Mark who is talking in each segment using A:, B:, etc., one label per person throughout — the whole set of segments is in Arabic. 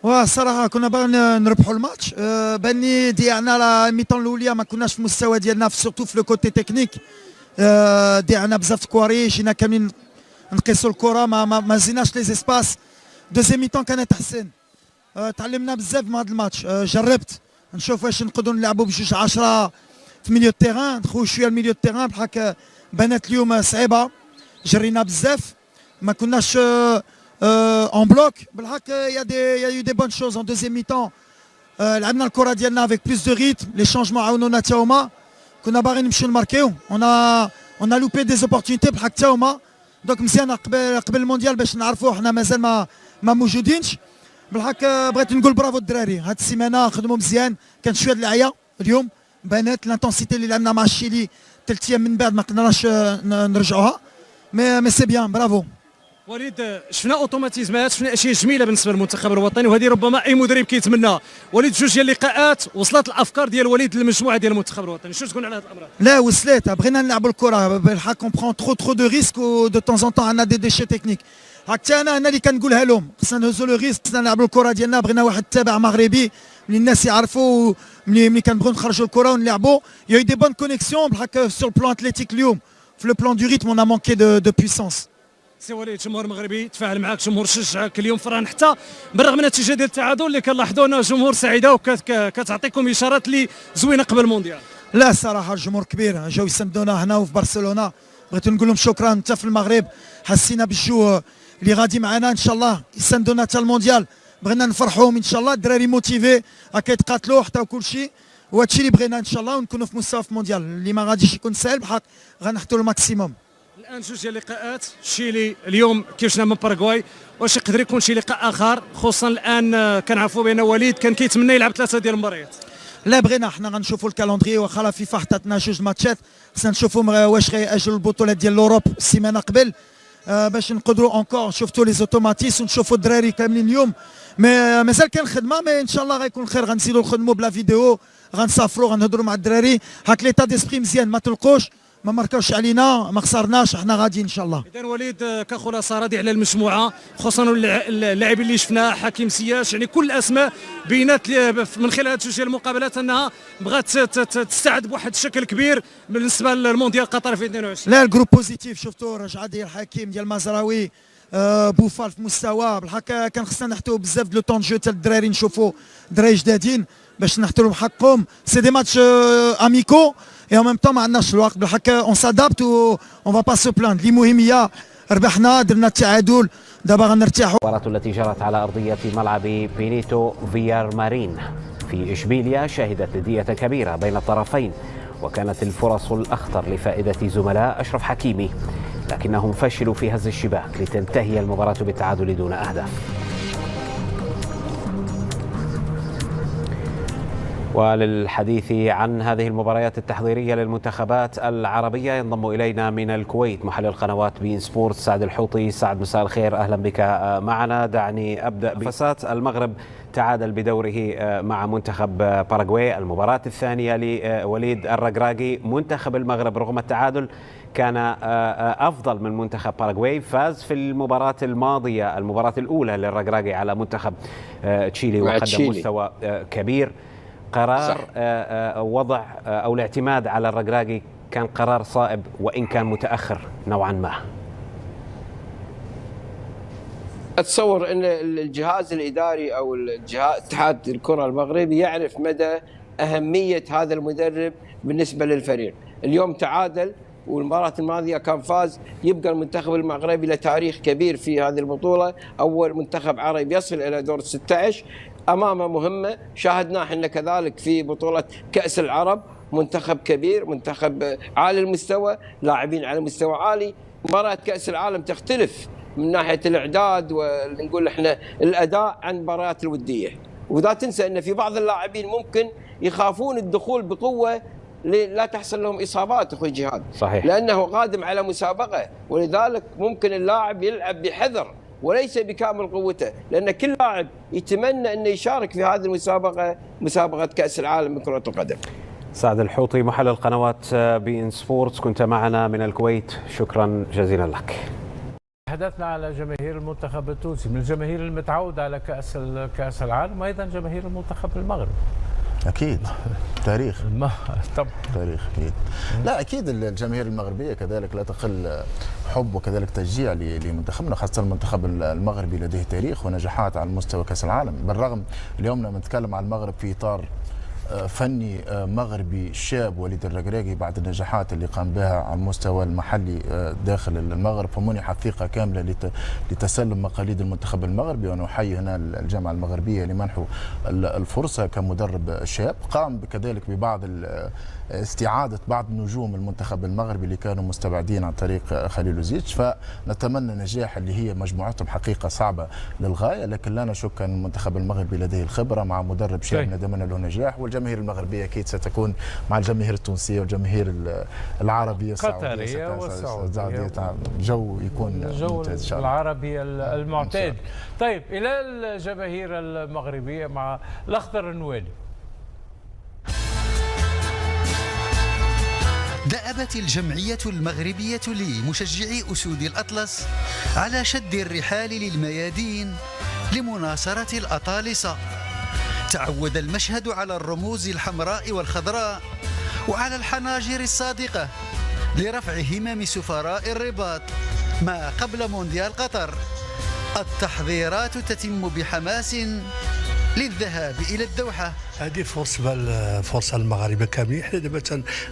A: وصراحه كنا باغيين نربحوا الماتش. باني ضيعنا لا ميطون الاولى، ما كناش في المستوى ديالنا سورتو في لو كوتي تكنيك. ضيعنا بزاف كواري، جينا كاملين نقيسوا الكره، ما زيناش لي زيسباس. دوزيام ميطون كانت احسن. تعلمنا بزاف من هذا الماتش. جربت نشوف واش نقدروا نلعبوا بجوج 10 في ميليو تيران، ندخلوا شويه الميليو تيران بحال بانت اليوم صعيبه. جرينا بزاف، ما كناش اون بلوك. بالحق يا يو دي بون شوز ان دوزيام ميطون. لعبنا الكره ديالنا افيك بلوس دو ريتم، لي شونجمون عاونونا حتى هما. كنا باغيين نمشيو نماركيو، اون لوبي دي زوبورتونيتي بالحق حتى هما. دونك مزيان قبل المونديال باش نعرفوا حنا مازال ما موجودينش. بالحق بغيت نقول برافو الدراري، هاد السيمانه خدموا مزيان. كانت شويه د العيا اليوم، بانت لانتونسيتي اللي لعبنا مع الشيلي 3 ايام من بعد ما قدرناش نرجعوها. مي سي بيان، برافو.
B: وليد، شفنا اوتوماتيزمات، شفنا اشياء جميله بالنسبه للمنتخب الوطني، وهذه ربما اي مدرب كيتمنى. وليد، جوج ديال اللقاءات وصلت الافكار ديال وليد للمجموعه ديال المنتخب الوطني، شنو تقول على هذه الامر؟
A: لا وصلت، بغينا نلعبوا الكره بالحق. اون برون ترو دو ريسك و دو طون طون عندنا دي ديشي تكنيك. حتى انا اللي كنقولها لهم، خصنا نهزوا لو ريسك، خصنا نلعبوا الكره ديالنا. بغينا واحد التابع مغربي اللي الناس يعرفوا، ملي كنبغيو نخرجوا الكره ونلعبوا. يا دي بون كونيكسيون بالحق سور بلان اتليتيك اليوم. في لو بلان دو ريتم اون مانكي دو بويسونس.
B: سي وليد، الجمهور المغربي تفاعل معك، الجمهور شجعك اليوم فرحان، حتى بالرغم من النتيجه ديال التعادل اللي كنلاحظوا انه جمهور سعيده وكتعطيكم اشارات اللي زوينه قبل المونديال.
A: لا الصراحه الجمهور كبير، جاو يساندونا هنا وفي برشلونه. بغيت نقول لهم شكرا. حتى في المغرب حسينا بالجو اللي غادي معنا، ان شاء الله يساندونا حتى المونديال. بغينا نفرحوهم ان شاء الله. الدراري موتيفي كيتقاتلوا حتى وكل شيء، وهادشي اللي بغينا ان شاء الله، ونكونوا في مستوى في المونديال اللي ما غاديش يكون سهل بحق. غنحطوا الماكسيموم.
B: الان جوج ديال اللقاءات، شيلي اليوم كيفشنا من باراغواي، واش يقدر يكون شي لقاء اخر؟ خصوصا الان كنعرفوا بان وليد كان كيتمنى يلعب 3 ديال المباريات.
A: لا بغينا حنا غنشوفوا الكالندري، واخا لا فيفا حطاتنا جوج ماتشات، خصنا نشوفوا واش غيأجلوا البطولات ديال لوروب السيمانه قبل، باش نقدروا اونكور شفتوا لي زوتوماتيس ونشوفوا الدراري كاملين اليوم. مازال كاين خدمه، مي ان شاء الله غيكون خير. غنزيدوا نخدموا بلا فيديو، غنسافروا، غنهضروا مع الدراري. هاك ليتا ديسبري مزيان، ما تلقوش، ما ماركاوش علينا، ما خسرناش، حنا غاديين ان شاء الله.
B: اذا وليد، كخلاصه راضي على المجموعه، خصوصا اللاعبين اللي شفنا، حكيم سياش، يعني كل الاسماء بينات من خلال هذه ديال المقابلات انها بغات تستعد بواحد الشكل كبير بالنسبه للمونديال قطر في 22.
A: لا الجروب بوزيتيف، شفتوا رجعه ديال حكيم ديال مزراوي، بوفال في مستوى. بالحق كان خصنا نحتوا بزاف دو طون جو تاع الدراري، نشوفوا دراري جدادين باش نحترم حقهم. سي دي ماتش اميكو اي ان ميم طون ما عندناش الوقت. بالحق اون سادابت و اون فا با سو بلاند. اللي مهم هي ربحنا، درنا التعادل، دابا غنرتاحوا.
C: المباراة التي جرت على أرضية ملعب بينيتو فيار مارين في إشبيلية شهدت ندية كبيرة بين الطرفين، وكانت الفرص الأخطر لفائدة زملاء أشرف حكيمي، لكنهم فشلوا في هز الشباك لتنتهي المباراة بالتعادل دون أهداف. وللحديث عن هذه المباريات التحضيرية للمنتخبات العربية ينضم إلينا من الكويت محلل قنوات بين سبورت سعد الحوطي. سعد، مساء الخير، أهلا بك معنا. دعني أبدأ بفسات. المغرب تعادل بدوره مع منتخب باراغواي، المباراة الثانية لوليد الركراكي. منتخب المغرب رغم التعادل كان أفضل من منتخب باراغواي، فاز في المباراة الماضية، المباراة الأولى للركراكي على منتخب تشيلي، وقدم مستوى كبير. قرار وضع أو الاعتماد على الركراكي كان قرار صائب وإن كان متأخر نوعا ما.
D: أتصور أن الجهاز الإداري أو اتحاد الكرة المغربي يعرف مدى أهمية هذا المدرب بالنسبة للفريق. اليوم تعادل، والمباراة الماضية كان فاز. يبقى المنتخب المغربي له تاريخ كبير في هذه البطولة، أول منتخب عربي يصل إلى دور 16 أمامه مهمة. شاهدناه احنا كذلك في بطولة كأس العرب، منتخب كبير، منتخب عالي المستوى، لاعبين على مستوى عالي. مباراة كأس العالم تختلف من ناحية الإعداد ونقول احنا الأداء عن المباريات الودية. ولا تنسى أن في بعض اللاعبين ممكن يخافون الدخول بقوة لا تحصل لهم إصابات أخوي جهاد،
C: صحيح،
D: لأنه قادم على مسابقة، ولذلك ممكن اللاعب يلعب بحذر وليس بكامل قوته، لأن كل لاعب يتمنى أنه يشارك في هذه المسابقة، مسابقة كأس العالم من كرة القدم.
C: سعد الحوطي محلل قنوات بين سبورتس، كنت معنا من الكويت، شكرا جزيلا لك.
E: تحدثنا على جماهير المنتخب التونسي، من الجماهير المتعودة على كأس العالم أيضا جماهير المنتخب المغربي.
F: اكيد تاريخ
E: طبعا
F: تاريخ اكيد. لا اكيد الجماهير المغربيه كذلك لا تقل حب وكذلك تشجيع لمنتخبنا، خاصه المنتخب المغربي لديه تاريخ ونجاحات على مستوى كاس العالم. بالرغم اليوم لما نتكلم عن المغرب في اطار فني مغربي شاب وليد الركراكي بعد النجاحات اللي قام بها على المستوى المحلي داخل المغرب، فمنح ثقة كاملة لتسلم مقاليد المنتخب المغربي. وأنا أحيي هنا الجامعة المغربية لمنحه الفرصة كمدرب شاب. قام كذلك ببعض استعادة بعض نجوم المنتخب المغربي اللي كانوا مستبعدين عن طريق خليل وزيتش، فنتمنى نجاح اللي هي مجموعتهم حقيقة صعبة للغاية، لكن لا نشك أن المنتخب المغربي لديه الخبرة مع مدرب شاب نتمنى له نجاح. والجماهير المغربية أكيد ستكون مع الجماهير التونسية والجماهير العربية
E: القطرية والسعودية،
F: جو يكون ممتاز إن شاء الله.
E: العربي المعتاد. طيب إلى الجماهير المغربية مع الأخضر النوالي.
G: دأبت الجمعية المغربية لمشجعي أسود الأطلس على شد الرحال للميادين لمناصرة الأطالسة. تعود المشهد على الرموز الحمراء والخضراء وعلى الحناجر الصادقة لرفع همم سفراء الرباط ما قبل مونديال قطر. التحضيرات تتم بحماس للذهاب إلى الدوحة.
H: هذه فرصة المغاربة كاملين. حنا دابا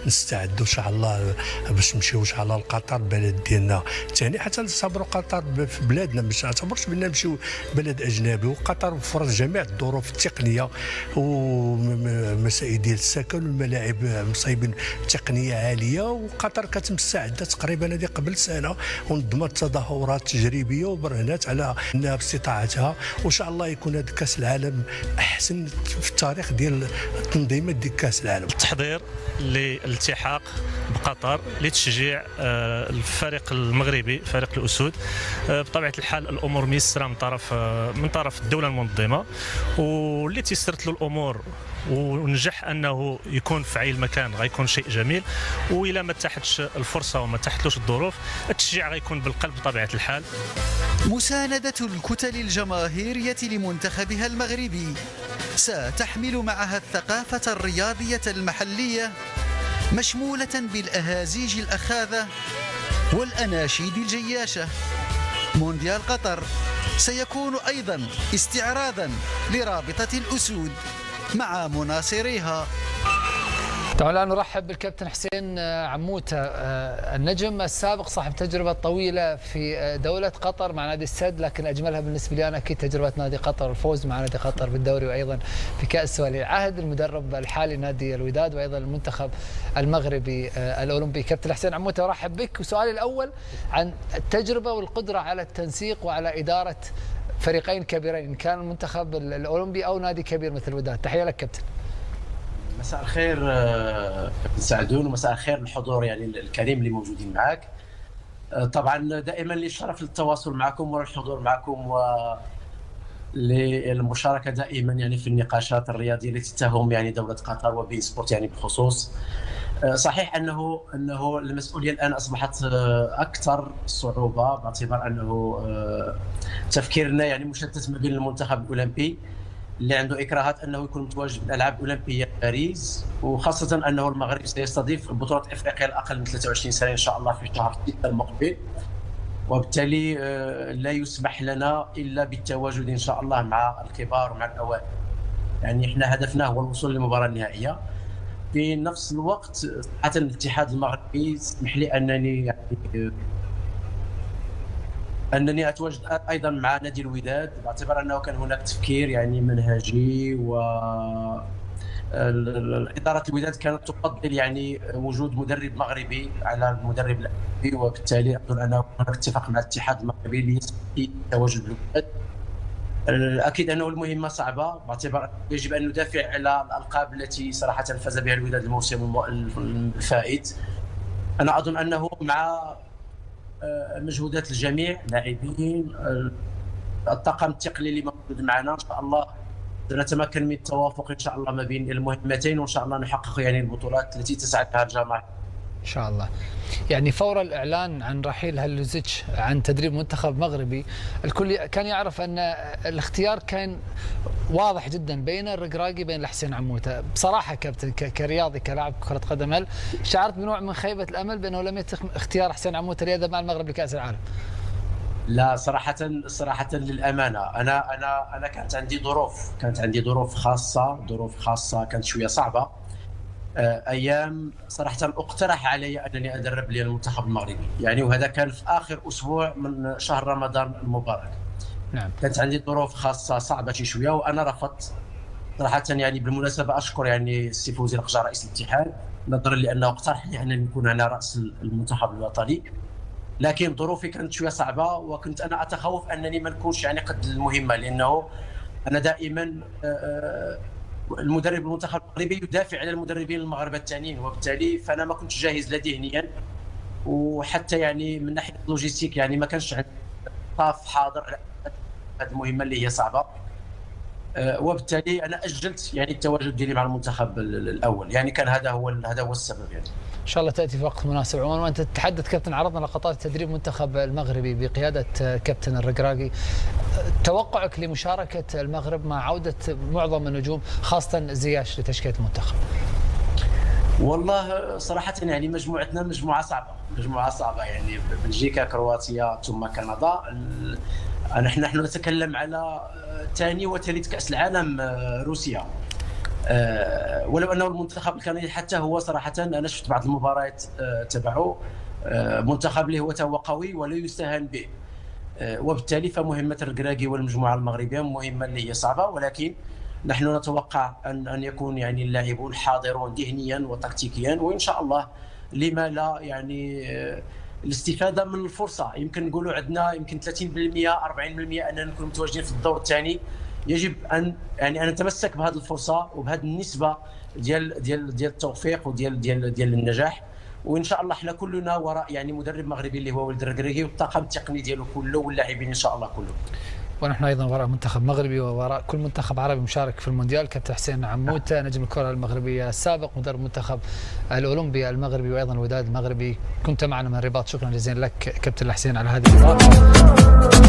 H: تنستعدوا ان شاء الله باش نمشيو ان شاء الله لقطر البلد ديالنا ثاني، حتى نصبروا قطر في بلادنا، ما نعتبرش بان نمشيو بلد اجنبي. وقطر وفرت جميع الظروف التقنيه ومسائل ديال السكن والملاعب مصايبين تقنيه عاليه. وقطر كتمستعده تقريبا هذه قبل سنه ونظمت تظاهرات تجريبيه وبرهنات على انها باستطاعتها، وان شاء الله يكون هذا كاس العالم احسن في التاريخ ديال التنظيمات ديال كاس العالم.
I: التحضير للالتحاق بقطر لتشجيع الفريق المغربي فريق الاسود. بطبيعه الحال الامور ميسره من طرف الدوله المنظمه، واللي تيسرت له الامور ونجح انه يكون في اي مكان غيكون شيء جميل. والى ما تحتش الفرصه وما تحتلوش الظروف التشجيع غيكون بالقلب بطبيعه الحال.
G: مساندة الكتل الجماهيرية لمنتخبها المغربي ستحمل معها الثقافة الرياضية المحلية مشمولة بالأهازيج الأخاذة والأناشيد الجياشة. مونديال قطر سيكون أيضا استعراضا لرابطة الأسود مع مناصريها.
J: طبعا الآن نرحب بالكابتن حسين عموتة، النجم السابق صاحب تجربة طويلة في دولة قطر مع نادي السد، لكن أجملها بالنسبة لي أنا أكيد تجربة نادي قطر، الفوز مع نادي قطر بالدوري وأيضا في كأس ولي العهد، المدرب الحالي نادي الوداد وأيضا المنتخب المغربي الأولمبي. كابتن حسين عموتة أرحب بك، وسؤالي الأول عن التجربة والقدرة على التنسيق وعلى إدارة فريقين كبيرين، كان المنتخب الأولمبي أو نادي كبير مثل الوداد. تحية لك كابتن.
K: مساء الخير كابتن سعدون، ومساء الخير الحضور يعني الكريم اللي موجودين معك. طبعا دائما لي الشرف للتواصل معكم والحضور معكم وللمشاركه دائما يعني في النقاشات الرياضيه التي تهم يعني دوله قطر وبين سبورت يعني بخصوص. صحيح انه المسؤوليه الان اصبحت اكثر صعوبه باعتبار انه تفكيرنا يعني مشتت ما بين المنتخب الاولمبي اللي عنده اكراهات انه يكون متواجد بالالعاب الاولمبيه في باريس، وخاصه انه المغرب سيستضيف بطوله افريقيا الاقل من 23 سنه ان شاء الله في شهر 6 المقبل، وبالتالي لا يسمح لنا الا بالتواجد ان شاء الله مع الكبار ومع الاوائل. يعني احنا هدفنا هو الوصول للمباراه النهائيه. في نفس الوقت حتى الاتحاد المغربي اسمح لي انني اتواجد ايضا مع نادي الوداد باعتبار انه كان هناك تفكير يعني منهجي، و اداره الوداد كانت تفضل يعني وجود مدرب مغربي على المدرب الاجنبي، وبالتالي اظن انه هناك اتفاق مع الاتحاد المغربي ليسمح بتواجد الوداد. اكيد انه المهمه صعبه باعتبار يجب ان ندافع على الالقاب التي صراحه فاز بها الوداد الموسم الفائت. انا اظن انه مع مجهودات الجميع لاعبين الطاقم التقني اللي موجود معنا ان شاء الله سنتمكن من التوافق ان شاء الله ما بين المهمتين، وان شاء الله نحقق يعني البطولات التي تسعد لها الجماهير.
J: شاء الله. يعني فور الإعلان عن رحيل هالوزيتش عن تدريب منتخب مغربي، الكل كان يعرف أن الاختيار كان واضح جدا بين الرقراقي بين الحسين عموته. بصراحة كابتن كرياضي كلاعب كرة قدم، هل شعرت بنوع من خيبة الأمل بأنه لم يتم اختيار حسين عموته ليذهب مع المغرب لكأس العالم؟
K: لا صراحة للأمانة أنا كانت عندي ظروف خاصة كانت شوية صعبة. أيام صراحة اقترح علي أنني أدرب للمنتخب المغربي يعني، وهذا كان في آخر أسبوع من شهر رمضان المبارك.
J: نعم.
K: كانت عندي ظروف خاصة صعبة شوية وأنا رفضت صراحة. يعني بالمناسبة أشكر يعني السي فوزي القجار رئيس الاتحاد نظرا لأنه اقترح لي أن نكون أنا رأس المنتخب الوطني، لكن ظروفي كانت شويه صعبه وكنت انا اتخوف انني ما نكونش يعني قد المهمه، لانه انا دائما المدرب المنتخب المغربي يدافع على المدربين المغاربه الثانيين، وبالتالي فانا ما كنتش جاهز لا ذهنيا وحتى يعني من ناحيه اللوجيستيك يعني ما كانش عندي طاف حاضر على هذه المهمه اللي هي صعبه. وبالتالي انا اجلت يعني التواجد ديالي مع المنتخب الاول، يعني كان هذا هو السبب يعني.
J: ان شاء الله تاتي في وقت مناسب. عموما وانت تتحدث كابتن، عرضنا لقطات تدريب منتخب المغربي بقياده كابتن الرقراقي، توقعك لمشاركه المغرب مع عوده معظم النجوم خاصه زياش لتشكيله المنتخب؟
K: والله صراحه يعني مجموعتنا مجموعه صعبه يعني، بلجيكا كرواتيا ثم كندا. نحن نتكلم على ثاني وثالث كأس العالم روسيا، ولو أنه المنتخب الكندي حتى هو صراحة أنا شفت بعض المباريات تبعه، منتخب اللي هو قوي ولا يستهان به، وبالتالي فمهمة الرقراقي والمجموعة المغربية مهمة اللي هي صعبة، ولكن نحن نتوقع أن يكون يعني اللاعبون حاضرون ذهنيا وتكتيكيا، وإن شاء الله لما لا يعني الاستفاده من الفرصه. يمكن نقولوا عندنا يمكن 30% 40% اننا نكون متواجدين في الدور الثاني، يجب ان يعني ان نتمسك بهذه الفرصه وبهذه النسبه ديال التوفيق وديال النجاح، وان شاء الله احنا كلنا وراء يعني مدرب مغربي اللي هو ولد الرقراقي والطاقم التقني ديالو كله واللاعبين ان شاء الله كلهم.
J: ونحن ايضا وراء منتخب مغربي ووراء كل منتخب عربي مشارك في المونديال. كابتن حسين عموته نجم الكره المغربيه السابق، مدرب منتخب الاولمبي المغربي وايضا الوداد المغربي، كنت معنا من الرباط. شكرا جزيلا لك كابتن حسين على هذه الإضافة.